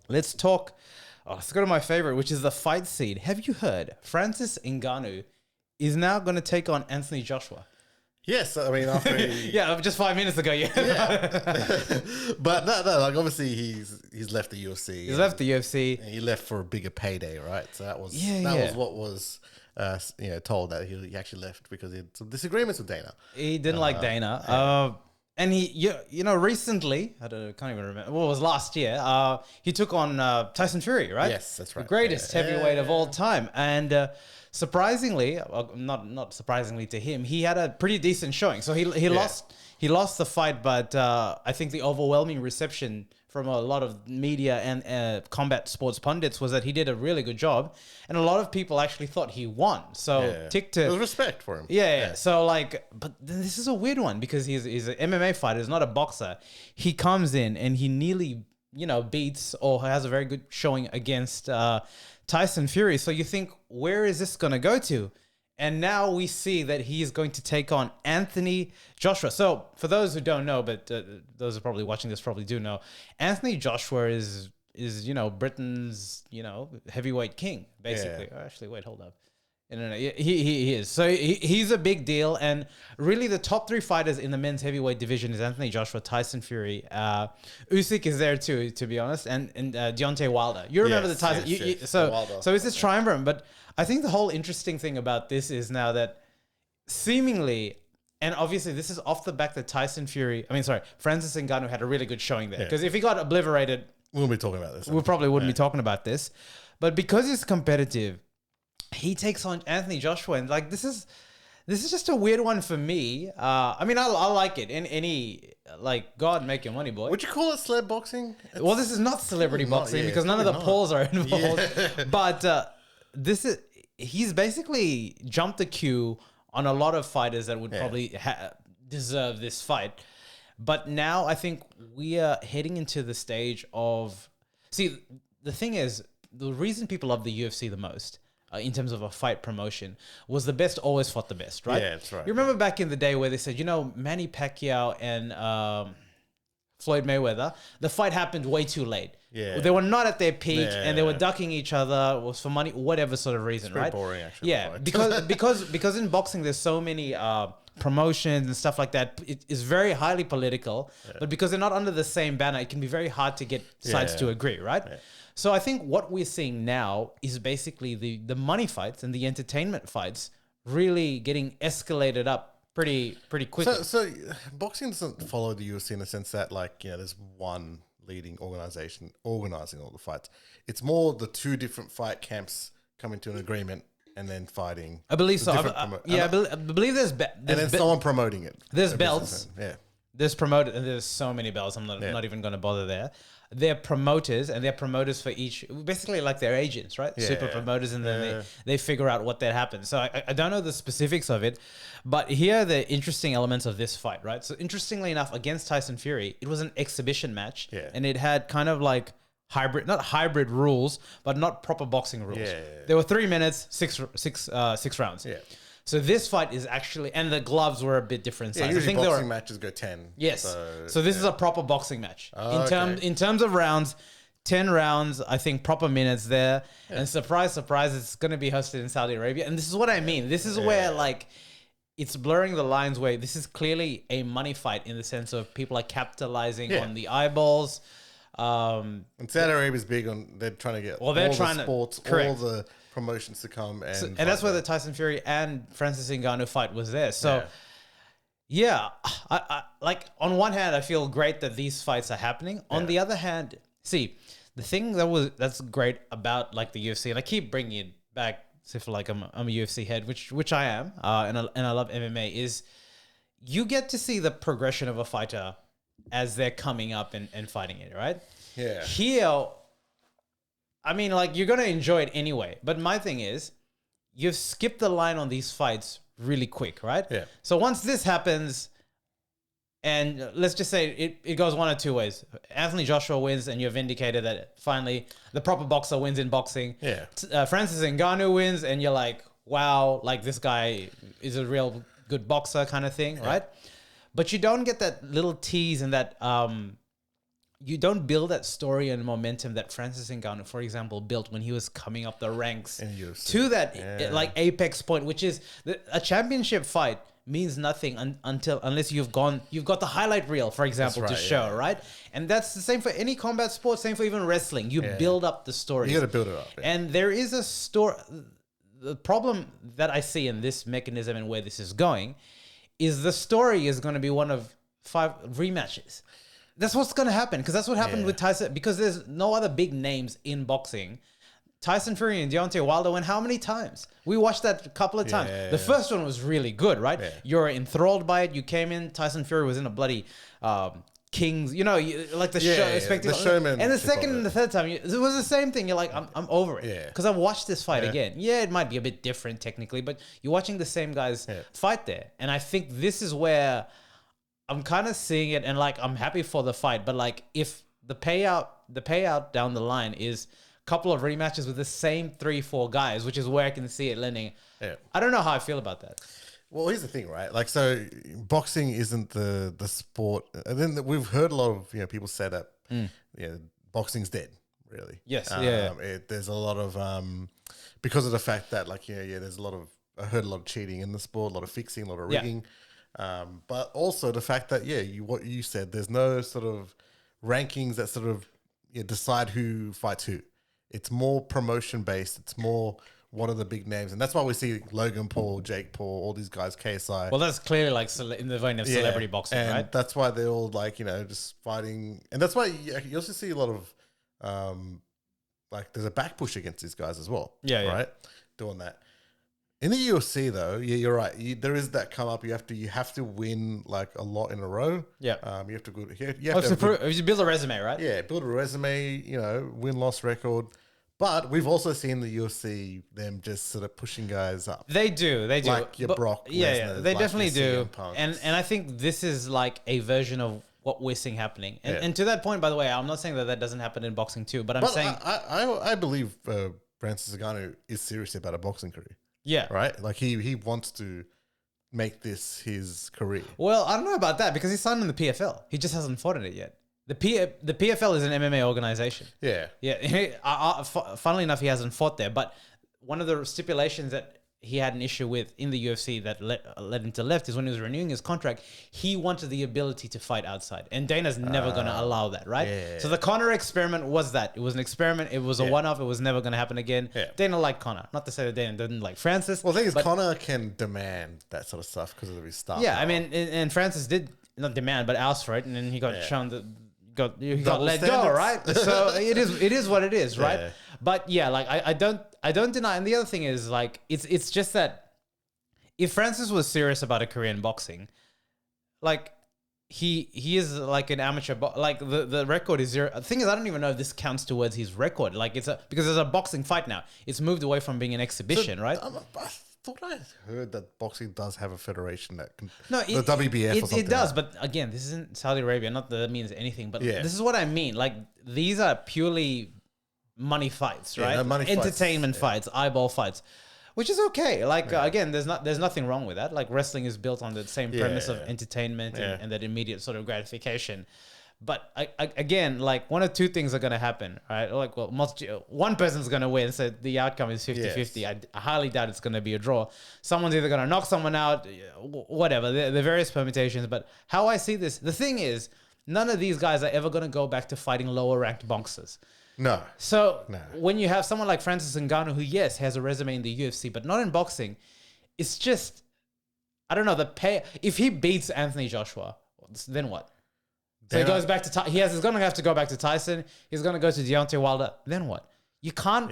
let's talk. Oh, let's go to my favorite, which is the fight scene. Have you heard? Francis Ngannou is now going to take on Anthony Joshua. Yes, I mean after Yeah, just 5 minutes ago. Yeah, but no, like obviously he's left the UFC. he's left the UFC. And he left for a bigger payday, right? So that was Yeah. was what was told, that he actually left because he had some disagreements with Dana. He didn't like Dana. And he, recently, can't even remember. Well, it was last year. He took on Tyson Fury, right? Yes, that's right. The greatest heavyweight of all time. And surprisingly, not surprisingly to him, he had a pretty decent showing. So he lost the fight, but I think the overwhelming reception from a lot of media and combat sports pundits was that he did a really good job, and a lot of people actually thought he won. So There was respect for him. Yeah. So but this is a weird one because he's an MMA fighter, he's not a boxer. He comes in and he nearly, beats or has a very good showing against Tyson Fury. So you think, where is this going to go to? And now we see that he's going to take on Anthony Joshua. So for those who don't know, but those who are probably watching this probably do know, Anthony Joshua is Britain's, heavyweight king, basically. Yeah. Actually, wait, hold up. No, he is. So he's a big deal. And really the top three fighters in the men's heavyweight division is Anthony Joshua, Tyson Fury. Usyk is there too, to be honest. And Deontay Wilder. You remember the Tyson. Yes. So it's this triumvirate. But I think the whole interesting thing about this is now that seemingly, and obviously this is off the back that Francis Ngannou had a really good showing there. Because if he got obliterated, we won't be talking about this. We probably wouldn't be talking about this. But because it's competitive, he takes on Anthony Joshua, and this is just a weird one for me. I like it. In any God make your money, boy. Would you call it celeb boxing? Well, this is not celebrity boxing because none of the pools are involved. But he's basically jumped the queue on a lot of fighters that would probably deserve this fight. But now I think we are heading into the stage of... See, the thing is, the reason people love the UFC the most, in terms of a fight promotion, was the best always fought the best, right? Yeah, that's right. You remember back in the day where they said, Manny Pacquiao and Floyd Mayweather, the fight happened way too late. Yeah. They were not at their peak and they were ducking each other, was for money, whatever sort of reason, very right? boring, actually. Yeah, because in boxing there's so many promotions and stuff like that. It is very highly political, but because they're not under the same banner, it can be very hard to get sides to agree, right? Yeah. So I think what we're seeing now is basically the money fights and the entertainment fights really getting escalated up pretty quickly. So boxing doesn't follow the UFC in the sense that there's one leading organization organizing all the fights. It's more the two different fight camps coming to an agreement and then fighting. I believe so. I believe there's and then someone promoting it. There's belts. Yeah. There's promoted, and there's so many belts. I'm not even going to bother there. They're promoters, and they're promoters for each, basically like their agents, right? Yeah. Super promoters, and then they figure out what that happens. So I don't know the specifics of it, but here are the interesting elements of this fight, right? So interestingly enough, against Tyson Fury, it was an exhibition match, and it had kind of like not hybrid rules, but not proper boxing rules. There were 3 minutes, six rounds. Yeah. So this fight is actually, and the gloves were a bit different size. Usually boxing matches go 10. Yes. So this is a proper boxing match. In terms of rounds, 10 rounds, I think proper minutes there. Yeah. And surprise, it's going to be hosted in Saudi Arabia. And this is what I mean. This is where it's blurring the lines where this is clearly a money fight in the sense of people are capitalizing on the eyeballs. And Saudi Arabia's big on, they're trying to get all the sports, all the promotions to come. And that's where the Tyson Fury and Francis Ngannou fight was there. So, I on one hand, I feel great that these fights are happening. On the other hand, see, the thing that's great about the UFC, and I keep bringing it back, as if I'm a UFC head, which I am, and I love MMA, is you get to see the progression of a fighter as they're coming up and fighting it, right? Yeah. Here, I mean, you're going to enjoy it anyway. But my thing is, you've skipped the line on these fights really quick, right? Yeah. So once this happens, and let's just say it goes one or two ways. Anthony Joshua wins, and you're vindicated that finally the proper boxer wins in boxing. Yeah. Francis Ngannou wins, and you're like, wow, this guy is a real good boxer kind of thing, right? But you don't get that little tease and that you don't build that story and momentum that Francis Ngannou, for example, built when he was coming up the ranks In UFC. to that like apex point, which is a championship fight means nothing unless you've got the highlight reel, for example, That's to right, show, yeah. right? And that's the same for any combat sport, same for even wrestling. You build up the story. You got to build it up. Yeah. And there is a story. The problem that I see in this mechanism and where this is going is the story is going to be one of 5 rematches. That's what's going to happen, because that's what happened with Tyson, because there's no other big names in boxing. Tyson Fury and Deontay Wilder went how many times? We watched that a couple of times. The first one was really good, right? Yeah. You're enthralled by it. You came in, Tyson Fury was in a bloody Kings, like the show, spectacle. The showman. And the second and the third time, it was the same thing. You're like, I'm over it. Yeah. Because I watched this fight again. Yeah, it might be a bit different technically, but you're watching the same guys fight there. And I think this is where I'm kind of seeing it, and like I'm happy for the fight, but like if the payout down the line is a couple of rematches with the same 3-4 guys, which is where I can see it landing. Yeah. I don't know how I feel about that. Well, here's the thing, right? Like, so boxing isn't the sport, and then we've heard a lot of people say that boxing's dead, really. Yes, there's a lot of because of the fact that there's a lot of, I heard a lot of cheating in the sport, a lot of fixing, a lot of rigging. But also the fact that what you said, there's no sort of rankings that sort of decide who fights who. It's more promotion based. It's more what are the big names, and that's why we see Logan Paul, Jake Paul, all these guys, KSI. Well, that's clearly like in the vein of celebrity boxing, and right? That's why they're all like just fighting, and that's why you also see a lot of like there's a back push against these guys as well. Right, doing that. In the UFC, though, you're right. There is that come up. You have to win like a lot in a row. Yeah. You have to go. You have to build a resume, right? Yeah, build a resume. Win-loss record. But we've also seen the UFC them just sort of pushing guys up. They do. Like your Brock. Yeah, they definitely do. And I think this is like a version of what we're seeing happening. And to that point, by the way, I'm not saying that doesn't happen in boxing too, but I'm saying I believe Francis Ngannou is serious about a boxing career. Yeah. Right? Like he wants to make this his career. Well, I don't know about that because he's signed in the PFL. He just hasn't fought in it yet. The PFL is an MMA organization. Yeah. Yeah. Funnily enough, he hasn't fought there. But one of the stipulations that he had an issue with in the UFC that led him to left is when he was renewing his contract, he wanted the ability to fight outside. And Dana's never going to allow that, right? Yeah. So the Conor experiment was that. It was an experiment. It was a one-off. It was never going to happen again. Yeah. Dana liked Conor. Not to say that Dana didn't like Francis. Well, the thing is, Conor can demand that sort of stuff because of his style. Yeah, I mean, and Francis did not demand, but asked for it. And then he got shown that... He got let go, right? So it is what it is, right? Yeah. But yeah, like I don't deny. And the other thing is like it's just that if Francis was serious about a career in boxing, like he is like an amateur, like the record is 0. The thing is, I don't even know if this counts towards his record. Like because there's a boxing fight now. It's moved away from being an exhibition, right? I thought I heard that boxing does have a federation that can... No, the WBF or something. It does, but again, this isn't Saudi Arabia. Not that means anything, but this is what I mean. Like, these are purely money fights, right? Entertainment fights, eyeball fights, which is okay. Like, again, there's nothing wrong with that. Like, wrestling is built on the same premise of entertainment and that immediate sort of gratification. But again, like one of two things are going to happen, right? Like, well, one person's going to win, so the outcome is 50-50. Yes. I highly doubt it's going to be a draw. Someone's either going to knock someone out, whatever, the various permutations. But how I see this, the thing is, none of these guys are ever going to go back to fighting lower ranked boxers. No. So when you have someone like Francis Ngannou, who, yes, has a resume in the UFC, but not in boxing, it's just, I don't know, if he beats Anthony Joshua, then what? So he goes back to he's going to have to go back to Tyson. He's going to go to Deontay Wilder. Then what? You can't.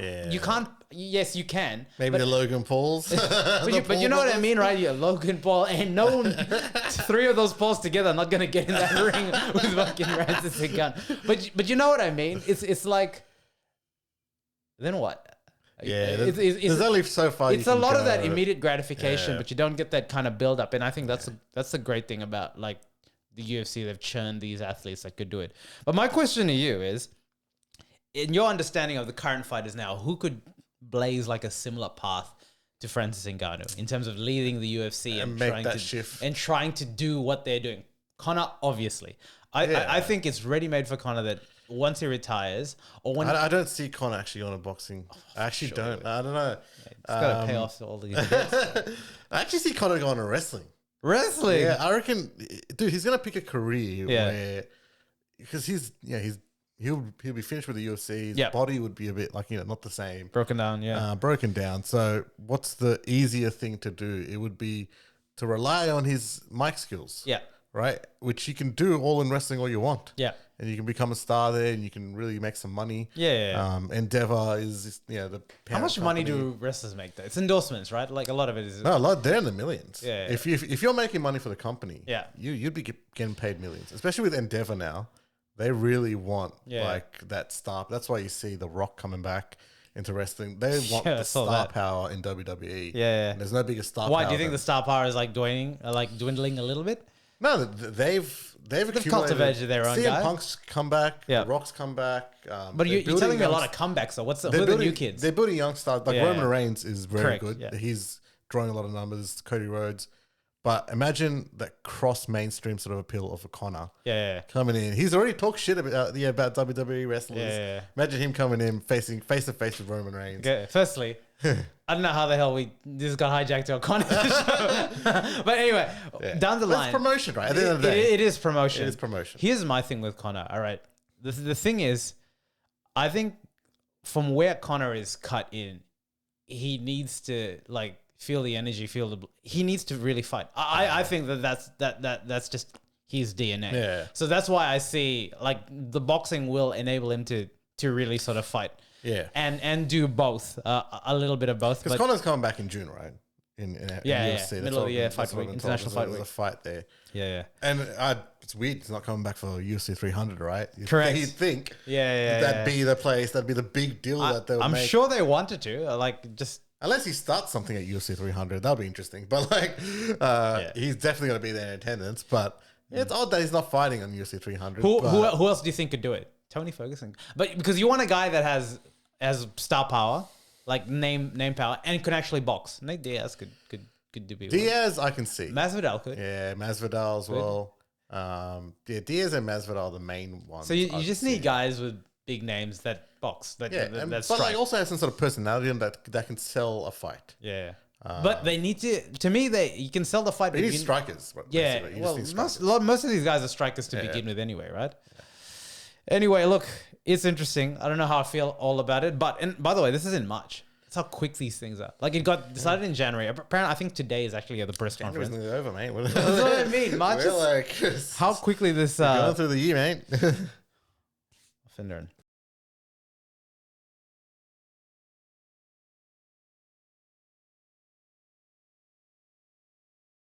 Yes, you can. Maybe the Logan Pauls. but you know what I mean, right? Yeah, Logan Paul and no one, 3 of those Pauls together are not going to get in that ring with fucking Francis Ngannou. But you know what I mean? It's like, then what? Yeah, there's only so far. It's a lot of that immediate gratification, but you don't get that kind of build up. And I think that's the great thing about like the UFC. They've churned these athletes that could do it. But my question to you is, in your understanding of the current fighters now, who could blaze like a similar path to Francis Ngannou in terms of leading the UFC and make that shift and trying to do what they're doing? Conor, obviously. I think it's ready made for Conor that once he retires or when I don't see Conor actually on a boxing. I actually don't. I don't know. it's got to pay off all the debts. I actually see Conor going to wrestling. Wrestling. Yeah, I reckon, dude, he's gonna pick a career where because he'll be finished with the UFC. His body would be a bit like not the same, broken down. Broken down. So what's the easier thing to do? It would be to rely on his mic skills. Yeah. Right, which you can do all in wrestling all you want. Yeah. And you can become a star there, and you can really make some money. Yeah. Endeavor is the How much money do wrestlers make though? It's endorsements, right? Like a lot of it is. No, a lot. They're in the millions. Yeah. If you're making money for the company, Yeah. you'd be getting paid millions. Especially with Endeavor now, they really want like that star. That's why you see The Rock coming back into wrestling. They want the star power in WWE. Yeah. And there's no bigger star. Why power do you think the star power is like dwindling a little bit? No, they've cultivated their own CM guy. Punk's come back. Yeah. The Rock's come back. But you're telling me a lot of comebacks. So who are the new kids? They're building young stars. Like Roman Reigns is very good. Yeah. He's drawing a lot of numbers. Cody Rhodes. But imagine that cross mainstream sort of appeal of a Conor. Coming in. He's already talked shit about WWE wrestlers. Yeah. Imagine him coming in facing face to face with Roman Reigns. Okay. Firstly, I don't know how the hell this got hijacked to a Conor show. But anyway, down the line. It's promotion, right? At the end of the day. It is promotion. It is promotion. Here's my thing with Conor. All right. The thing is, I think from where Conor is cut in, he needs to like feel the energy, he needs to really fight. I think that's just his DNA. Yeah. So that's why I see like the boxing will enable him to really sort of fight. Yeah. And do both, a little bit of both. Because Conor's coming back in June, right? In UFC. Middle of the year, fight week, international fight week. There's a fight there. Yeah. And it's weird. It's not coming back for UFC 300, right? Correct. You'd think. Yeah. That'd be the place. That'd be the big deal that they would make. I'm sure they wanted to. Like just. Unless he starts something at UFC 300, that'll be interesting. But like, he's definitely going to be there in attendance. But it's odd that he's not fighting on UFC 300. Who else do you think could do it? Tony Ferguson. But because you want a guy that has star power, like name power, and can actually box. Nate Diaz could be Diaz, I can see. Masvidal could. Yeah, Masvidal as well. Diaz and Masvidal are the main ones. So you just need guys with big names that box. But like also have some sort of personality that can sell a fight. Yeah. But they need to me, you can sell the fight. But you need strikers. Yeah. Well, most of these guys are strikers to begin with anyway, right? Yeah. Anyway, look, it's interesting. I don't know how I feel all about it. And by the way, this is in March. That's how quick these things are. Like it got decided in January. Apparently, I think today is actually at the press conference. January's nearly over, mate. That's what I mean. March is, how quickly this... going through the year, mate. Offender.